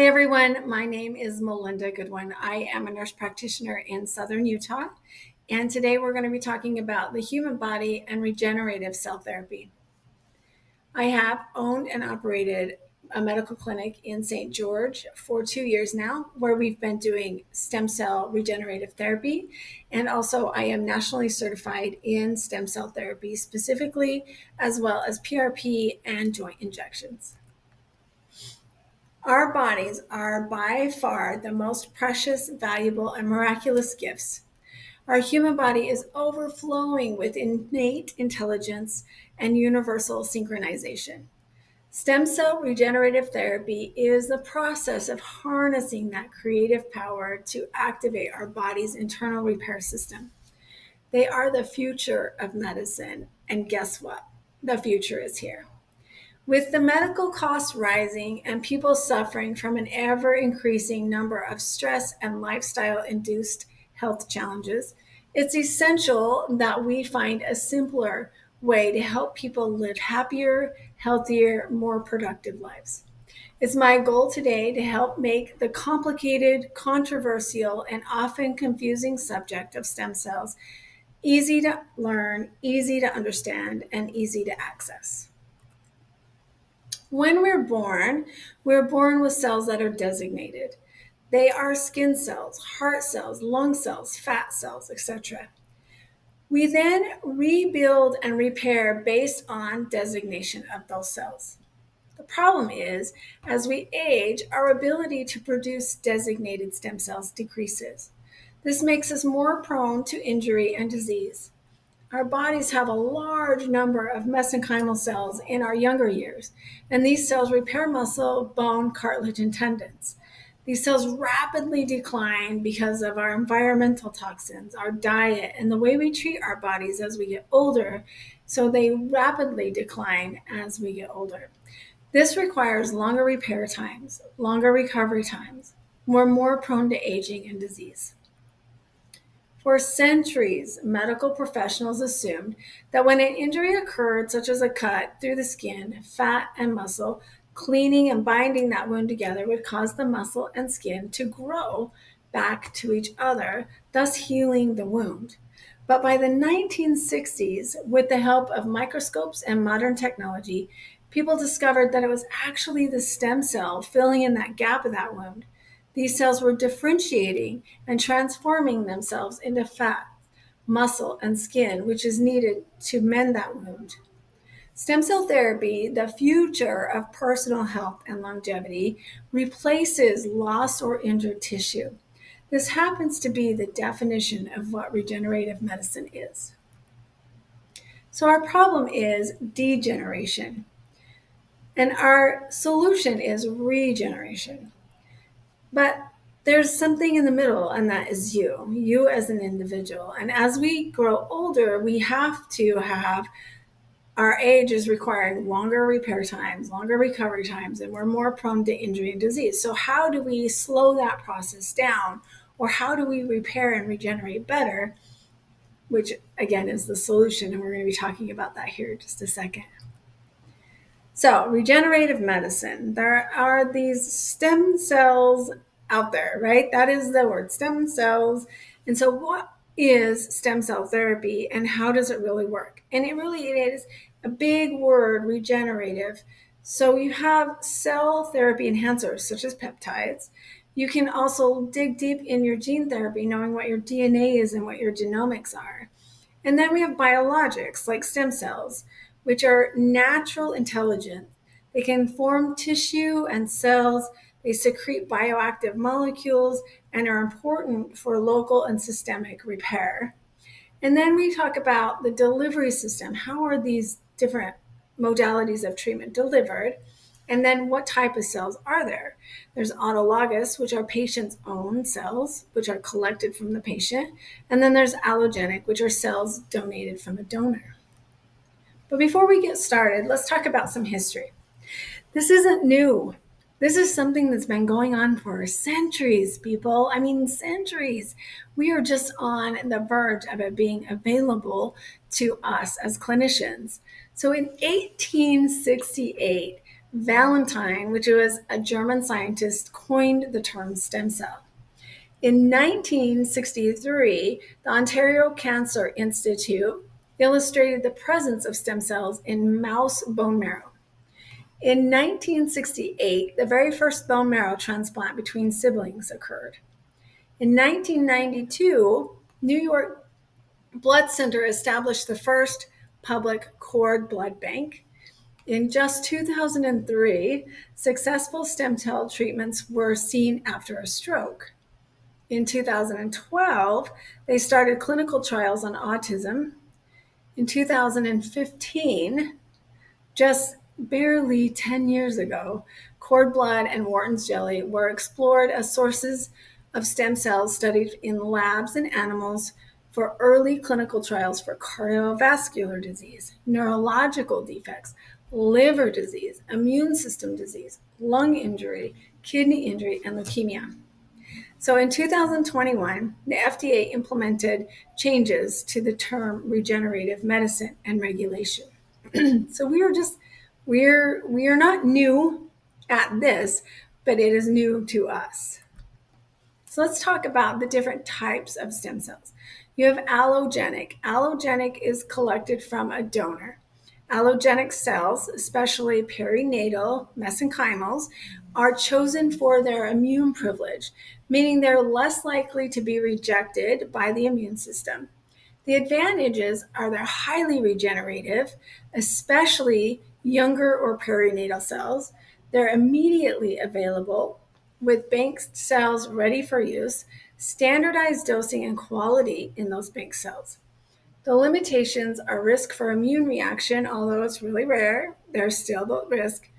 Hey everyone, my name is Melinda Goodwin. I am a nurse practitioner in Southern Utah, and today we're going to be talking about the human body and regenerative cell therapy. I have owned and operated a medical clinic in St. George for 2 years now, where we've been doing stem cell regenerative therapy. And also, I am nationally certified in stem cell therapy specifically, as well as PRP and joint injections. Our bodies are by far the most precious, valuable, and miraculous gifts. Our human body is overflowing with innate intelligence and universal synchronization. Stem cell regenerative therapy is the process of harnessing that creative power to activate our body's internal repair system. They are the future of medicine, and guess what? The future is here. With the medical costs rising and people suffering from an ever increasing number of stress and lifestyle induced health challenges, it's essential that we find a simpler way to help people live happier, healthier, more productive lives. It's my goal today to help make the complicated, controversial, and often confusing subject of stem cells easy to learn, easy to understand, and easy to access. When we're born with cells that are designated. They are skin cells, heart cells, lung cells, fat cells, etc. We then rebuild and repair based on designation of those cells. The problem is, as we age, our ability to produce designated stem cells decreases. This makes us more prone to injury and disease. Our bodies have a large number of mesenchymal cells in our younger years, and these cells repair muscle, bone, cartilage, and tendons. These cells rapidly decline because of our environmental toxins, our diet, and the way we treat our bodies as we get older, so they rapidly decline as we get older. This requires longer repair times, longer recovery times. We're more prone to aging and disease. For centuries, medical professionals assumed that when an injury occurred, such as a cut through the skin, fat, and muscle, cleaning and binding that wound together would cause the muscle and skin to grow back to each other, thus healing the wound. But by the 1960s, with the help of microscopes and modern technology, people discovered that it was actually the stem cell filling in that gap of that wound. These cells were differentiating and transforming themselves into fat, muscle, and skin, which is needed to mend that wound. Stem cell therapy, the future of personal health and longevity, replaces lost or injured tissue. This happens to be the definition of what regenerative medicine is. So our problem is degeneration, and our solution is regeneration. But there's something in the middle, and that is you as an individual. And as we grow older, we have to have our age is requiring longer repair times, longer recovery times, and we're more prone to injury and disease. So how do we slow that process down? Or how do we repair and regenerate better? Which again is the solution. And we're going to be talking about that here in just a second. So regenerative medicine, there are these stem cells out there, right? That is the word, stem cells. And so what is stem cell therapy and how does it really work? And it is a big word, regenerative. So you have cell therapy enhancers such as peptides. You can also dig deep in your gene therapy, knowing what your DNA is and what your genomics are. And then we have biologics like stem cells, which are natural intelligence. They can form tissue and cells. They secrete bioactive molecules and are important for local and systemic repair. And then we talk about the delivery system. How are these different modalities of treatment delivered? And then what type of cells are there? There's autologous, which are patients' own cells, which are collected from the patient. And then there's allogenic, which are cells donated from a donor. But before we get started, let's talk about some history. This isn't new. This is something that's been going on for centuries, people. I mean, centuries. We are just on the verge of it being available to us as clinicians. So in 1868, Valentine, which was a German scientist, coined the term stem cell. In 1963, the Ontario Cancer Institute illustrated the presence of stem cells in mouse bone marrow. In 1968, the very first bone marrow transplant between siblings occurred. In 1992, New York Blood Center established the first public cord blood bank. In just 2003, successful stem cell treatments were seen after a stroke. In 2012, they started clinical trials on autism. In 2015, just barely 10 years ago, cord blood and Wharton's jelly were explored as sources of stem cells studied in labs and animals for early clinical trials for cardiovascular disease, neurological defects, liver disease, immune system disease, lung injury, kidney injury, and leukemia. So in 2021, the FDA implemented changes to the term regenerative medicine and regulation. So we are not new at this, but it is new to us. So let's talk about the different types of stem cells. You have allogenic. Allogenic is collected from a donor. Allogenic cells, especially perinatal mesenchymals, are chosen for their immune privilege, meaning they're less likely to be rejected by the immune system. The advantages are they're highly regenerative, especially younger or perinatal cells. They're immediately available with bank cells ready for use, standardized dosing and quality in those bank cells. The limitations are risk for immune reaction, although it's really rare, there's still the risk,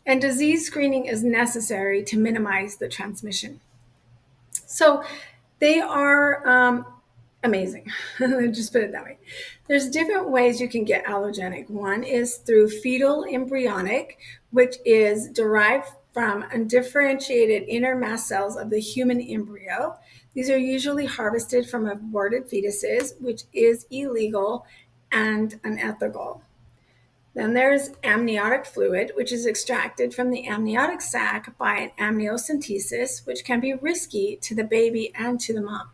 and disease screening is necessary to minimize the transmission. So they are amazing. Just put it that way. There's different ways you can get allogenic. One is through fetal embryonic, which is derived from undifferentiated inner mast cells of the human embryo. These are usually harvested from aborted fetuses, which is illegal and unethical. Then there's amniotic fluid, which is extracted from the amniotic sac by an amniocentesis, which can be risky to the baby and to the mom.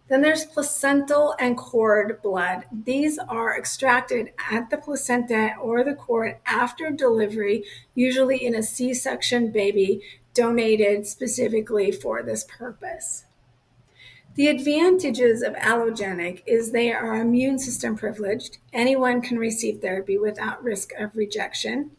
Then there's placental and cord blood. These are extracted at the placenta or the cord after delivery, usually in a C-section baby donated specifically for this purpose. The advantages of allogenic is they are immune system privileged. Anyone can receive therapy without risk of rejection.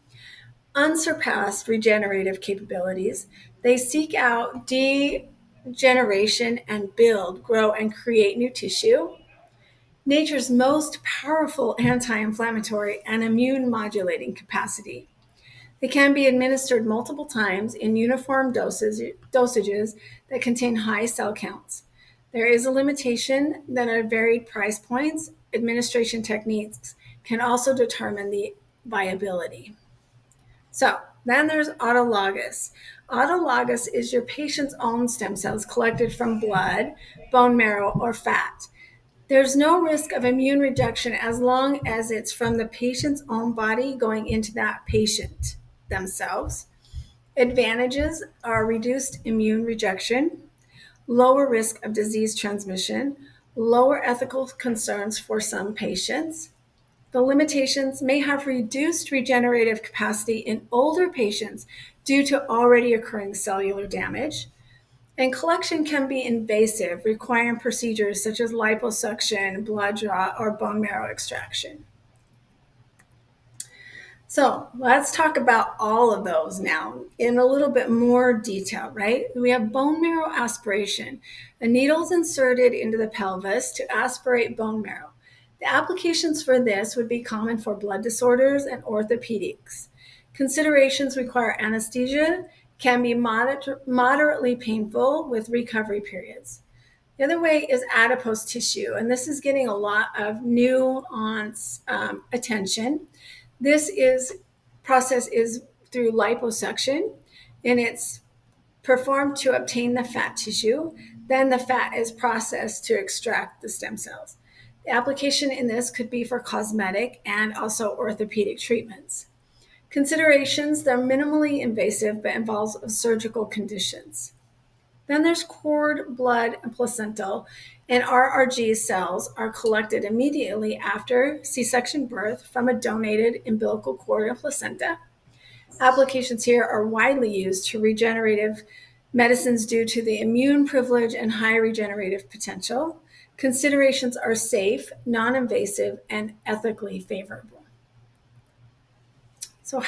Unsurpassed regenerative capabilities. They seek out degeneration and build, grow, and create new tissue. Nature's most powerful anti-inflammatory and immune modulating capacity. They can be administered multiple times in uniform dosages that contain high cell counts. There is a limitation that at varied price points, administration techniques can also determine the viability. So then there's autologous. Autologous is your patient's own stem cells collected from blood, bone marrow, or fat. There's no risk of immune rejection as long as it's from the patient's own body going into that patient themselves. Advantages are reduced immune rejection, lower risk of disease transmission, lower ethical concerns for some patients. The limitations may have reduced regenerative capacity in older patients due to already occurring cellular damage. And collection can be invasive, requiring procedures such as liposuction, blood draw, or bone marrow extraction. So let's talk about all of those now in a little bit more detail, right? We have bone marrow aspiration. A needle is inserted into the pelvis to aspirate bone marrow. The applications for this would be common for blood disorders and orthopedics. Considerations require anesthesia, can be moderately painful with recovery periods. The other way is adipose tissue, and this is getting a lot of nuance attention. This process is through liposuction, and it's performed to obtain the fat tissue. Then the fat is processed to extract the stem cells. The application in this could be for cosmetic and also orthopedic treatments. Considerations, they're minimally invasive but involves surgical conditions. Then there's cord, blood, and placental, and RRG cells are collected immediately after C-section birth from a donated umbilical cord and placenta. Applications here are widely used to regenerative medicines due to the immune privilege and high regenerative potential. Considerations are safe, non-invasive, and ethically favorable. So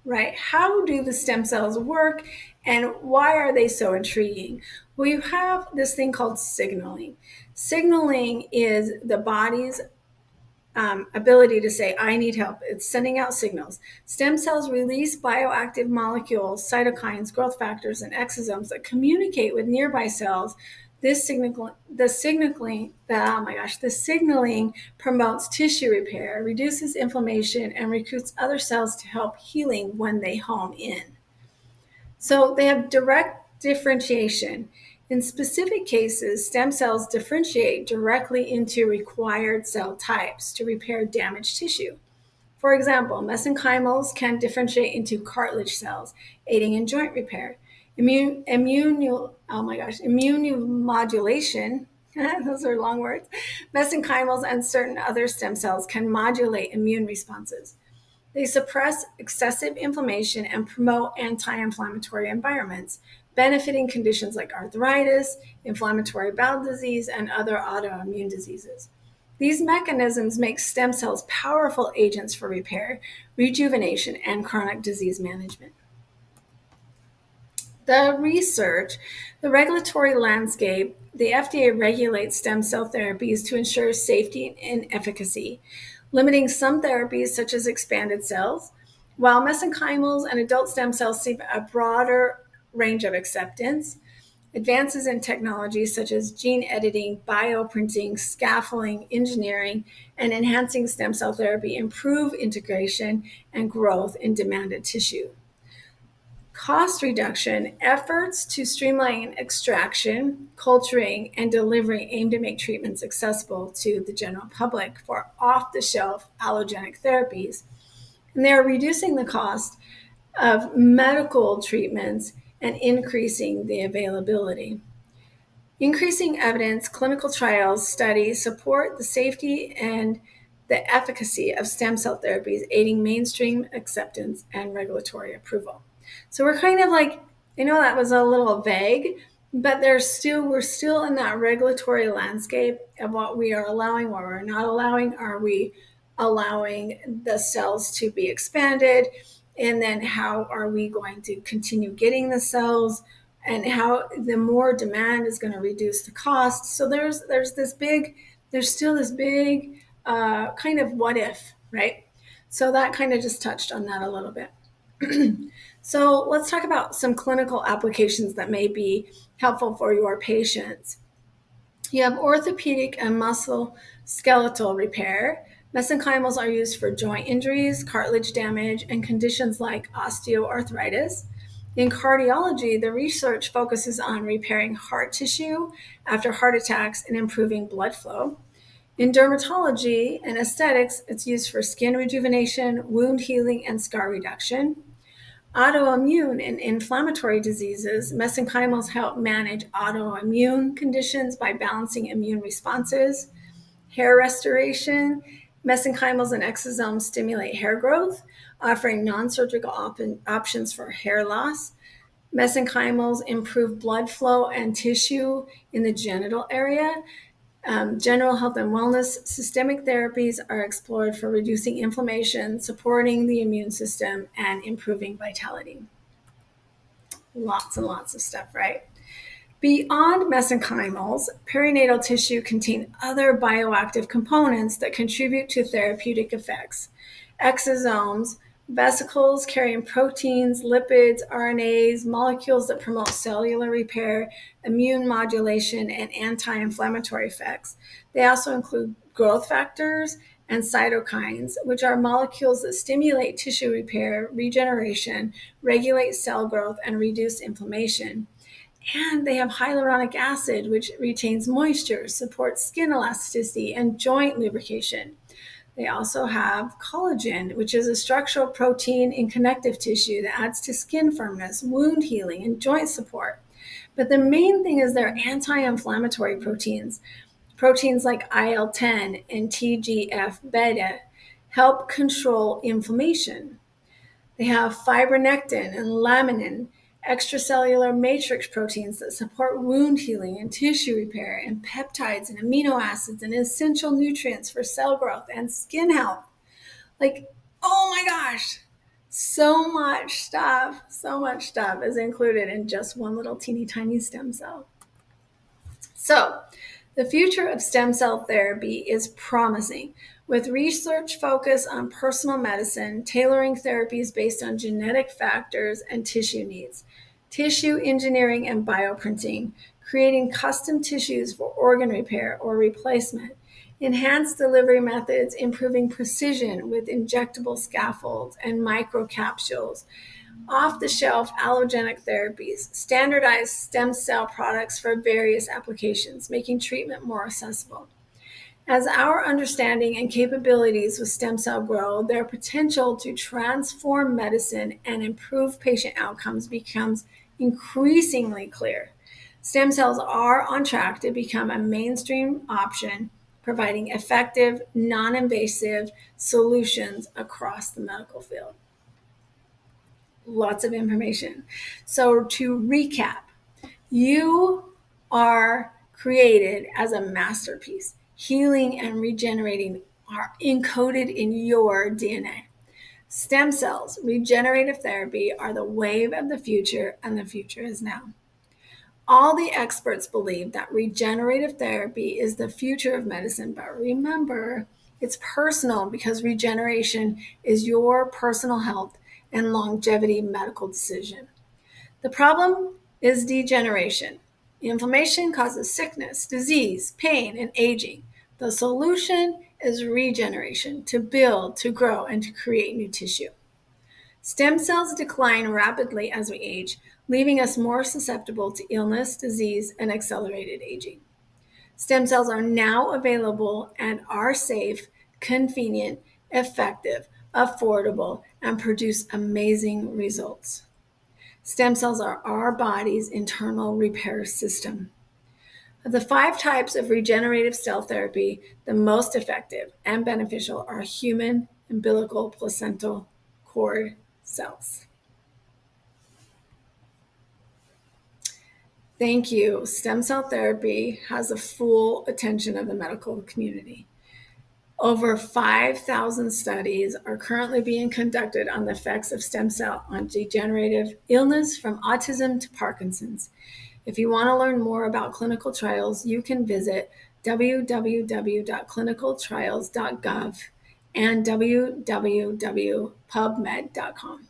right? How do the stem cells work and why are they so intriguing? Well, you have this thing called signaling. Signaling is the body's ability to say, I need help. It's sending out signals. Stem cells release bioactive molecules, cytokines, growth factors, and exosomes that communicate with nearby cells. The signaling promotes tissue repair, reduces inflammation, and recruits other cells to help healing when they home in. So they have direct differentiation. In specific cases, stem cells differentiate directly into required cell types to repair damaged tissue. For example, mesenchymals can differentiate into cartilage cells, aiding in joint repair. Immunomodulation, those are long words, mesenchymals and certain other stem cells can modulate immune responses. They suppress excessive inflammation and promote anti-inflammatory environments, benefiting conditions like arthritis, inflammatory bowel disease, and other autoimmune diseases. These mechanisms make stem cells powerful agents for repair, rejuvenation, and chronic disease management. The research, the regulatory landscape, the FDA regulates stem cell therapies to ensure safety and efficacy, limiting some therapies such as expanded cells, while mesenchymals and adult stem cells see a broader range of acceptance. Advances in technology such as gene editing, bioprinting, scaffolding, engineering, and enhancing stem cell therapy improve integration and growth in demanded tissue. Cost reduction efforts to streamline extraction, culturing, and delivery aim to make treatments accessible to the general public for off-the-shelf allogenic therapies. And they are reducing the cost of medical treatments and increasing the availability. Increasing evidence, clinical trials, studies support the safety and the efficacy of stem cell therapies, aiding mainstream acceptance and regulatory approval. So we're kind of like, I know that was a little vague, but we're still in that regulatory landscape of what we are allowing, what we're not allowing. Are we allowing the cells to be expanded? And then how are we going to continue getting the cells? And how the more demand is going to reduce the cost. So there's still this big kind of what if, right? So that kind of just touched on that a little bit. So let's talk about some clinical applications that may be helpful for your patients. You have orthopedic and musculoskeletal repair. Mesenchymals are used for joint injuries, cartilage damage, and conditions like osteoarthritis. In cardiology, the research focuses on repairing heart tissue after heart attacks and improving blood flow. In dermatology and aesthetics, it's used for skin rejuvenation, wound healing, and scar reduction. Autoimmune and inflammatory diseases, mesenchymals help manage autoimmune conditions by balancing immune responses. Hair restoration, mesenchymals and exosomes stimulate hair growth, offering non-surgical options for hair loss. Mesenchymals improve blood flow and tissue in the genital area. General health and wellness, systemic therapies are explored for reducing inflammation, supporting the immune system, and improving vitality. Lots and lots of stuff, right? Beyond mesenchymals, perinatal tissue contains other bioactive components that contribute to therapeutic effects. Exosomes, vesicles carrying proteins, lipids, RNAs, molecules that promote cellular repair, immune modulation, and anti-inflammatory effects. They also include growth factors and cytokines, which are molecules that stimulate tissue repair, regeneration, regulate cell growth, and reduce inflammation. And they have hyaluronic acid, which retains moisture, supports skin elasticity, and joint lubrication. They also have collagen, which is a structural protein in connective tissue that adds to skin firmness, wound healing, and joint support. But the main thing is they're anti-inflammatory proteins. Proteins like IL-10 and TGF beta help control inflammation. They have fibronectin and laminin, extracellular matrix proteins that support wound healing and tissue repair, and peptides and amino acids and essential nutrients for cell growth and skin health. Like, oh my gosh, so much stuff is included in just one little teeny tiny stem cell. So, the future of stem cell therapy is promising, with research focused on personal medicine, tailoring therapies based on genetic factors and tissue needs, tissue engineering and bioprinting, creating custom tissues for organ repair or replacement, enhanced delivery methods, improving precision with injectable scaffolds and microcapsules, off-the-shelf allogenic therapies, standardized stem cell products for various applications, making treatment more accessible. As our understanding and capabilities with stem cell grow, their potential to transform medicine and improve patient outcomes becomes increasingly clear. Stem cells are on track to become a mainstream option, providing effective, non-invasive solutions across the medical field. Lots of information. So to recap, you are created as a masterpiece. Healing and regenerating are encoded in your DNA. Stem cells, regenerative therapy are the wave of the future, and the future is now. All the experts believe that regenerative therapy is the future of medicine, but remember, it's personal because regeneration is your personal health and longevity medical decision. The problem is degeneration. Inflammation causes sickness, disease, pain, and aging. The solution is regeneration, to build, to grow, and to create new tissue. Stem cells decline rapidly as we age, leaving us more susceptible to illness, disease, and accelerated aging. Stem cells are now available and are safe, convenient, effective, affordable, and produce amazing results. Stem cells are our body's internal repair system. Of the 5 types of regenerative cell therapy, the most effective and beneficial are human umbilical placental cord cells. Thank you. Stem cell therapy has the full attention of the medical community. Over 5,000 studies are currently being conducted on the effects of stem cell on degenerative illness from autism to Parkinson's. If you want to learn more about clinical trials, you can visit www.clinicaltrials.gov and www.pubmed.com.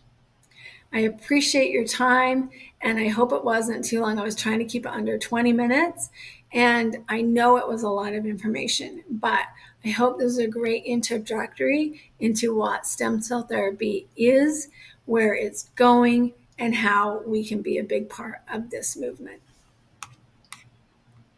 I appreciate your time, and I hope it wasn't too long. I was trying to keep it under 20 minutes, and I know it was a lot of information, but I hope this is a great introductory into what stem cell therapy is, where it's going, and how we can be a big part of this movement.